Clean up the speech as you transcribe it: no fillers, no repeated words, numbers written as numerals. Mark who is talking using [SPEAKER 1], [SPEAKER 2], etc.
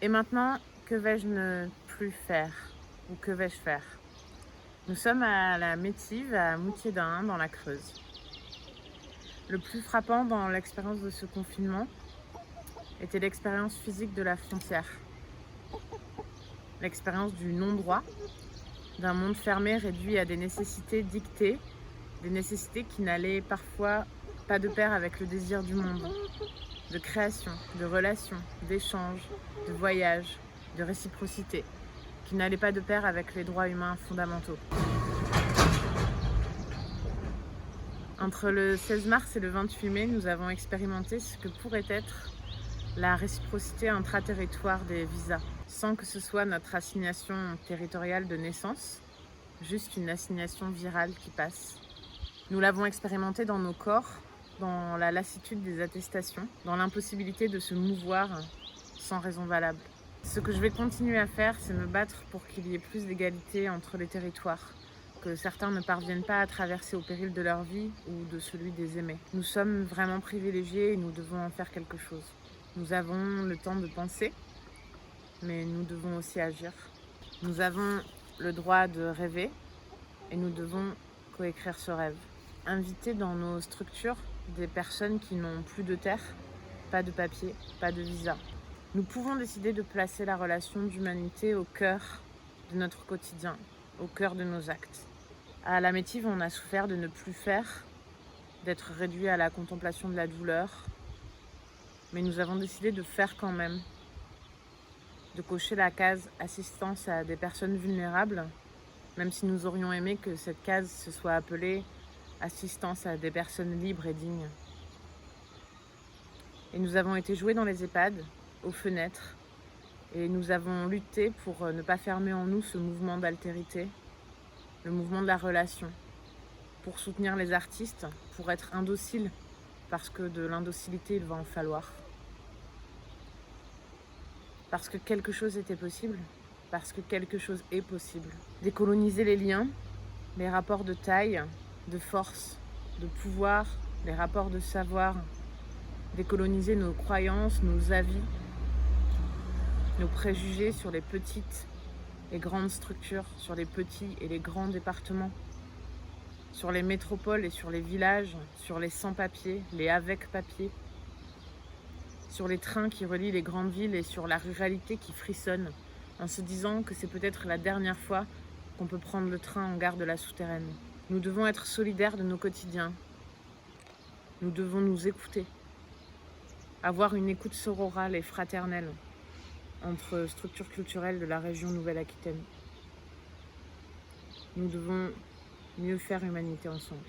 [SPEAKER 1] Et maintenant, que vais-je ne plus faire? Ou que vais-je faire? Nous sommes à la Métive, à Moutier-d'Ain, dans la Creuse. Le plus frappant dans l'expérience de ce confinement était l'expérience physique de la frontière. L'expérience du non-droit, d'un monde fermé réduit à des nécessités dictées, des nécessités qui n'allaient parfois pas de pair avec le désir du monde, de création, de relation, d'échange, de voyage, de réciprocité, qui n'allaient pas de pair avec les droits humains fondamentaux. Entre le 16 mars et le 28 mai, nous avons expérimenté ce que pourrait être la réciprocité intra-territoire des visas, sans que ce soit notre assignation territoriale de naissance, juste une assignation virale qui passe. Nous l'avons expérimenté dans nos corps, dans la lassitude des attestations, dans l'impossibilité de se mouvoir sans raison valable. Ce que je vais continuer à faire, c'est me battre pour qu'il y ait plus d'égalité entre les territoires, que certains ne parviennent pas à traverser au péril de leur vie ou de celui des aimés. Nous sommes vraiment privilégiés et nous devons en faire quelque chose. Nous avons le temps de penser, mais nous devons aussi agir. Nous avons le droit de rêver et nous devons coécrire ce rêve. Inviter dans nos structures des personnes qui n'ont plus de terre, pas de papier, pas de visa. Nous pouvons décider de placer la relation d'humanité au cœur de notre quotidien, au cœur de nos actes. À la Métive, on a souffert de ne plus faire, d'être réduit à la contemplation de la douleur, mais nous avons décidé de faire quand même, de cocher la case assistance à des personnes vulnérables, même si nous aurions aimé que cette case se soit appelée assistance à des personnes libres et dignes. Et nous avons été jouer dans les EHPAD, aux fenêtres, et nous avons lutté pour ne pas fermer en nous ce mouvement d'altérité, le mouvement de la relation, pour soutenir les artistes, pour être indociles, parce que de l'indocilité, il va en falloir. Parce que quelque chose était possible, parce que quelque chose est possible. Décoloniser les liens, les rapports de taille, de force, de pouvoir, les rapports de savoir, décoloniser nos croyances, nos avis, nos préjugés sur les petites et grandes structures, sur les petits et les grands départements, sur les métropoles et sur les villages, sur les sans-papiers, les avec-papiers, sur les trains qui relient les grandes villes et sur la ruralité qui frissonne en se disant que c'est peut-être la dernière fois qu'on peut prendre le train en gare de la Souterraine. Nous devons être solidaires de nos quotidiens. Nous devons nous écouter. Avoir une écoute sororale et fraternelle entre structures culturelles de la région Nouvelle-Aquitaine. Nous devons mieux faire humanité ensemble.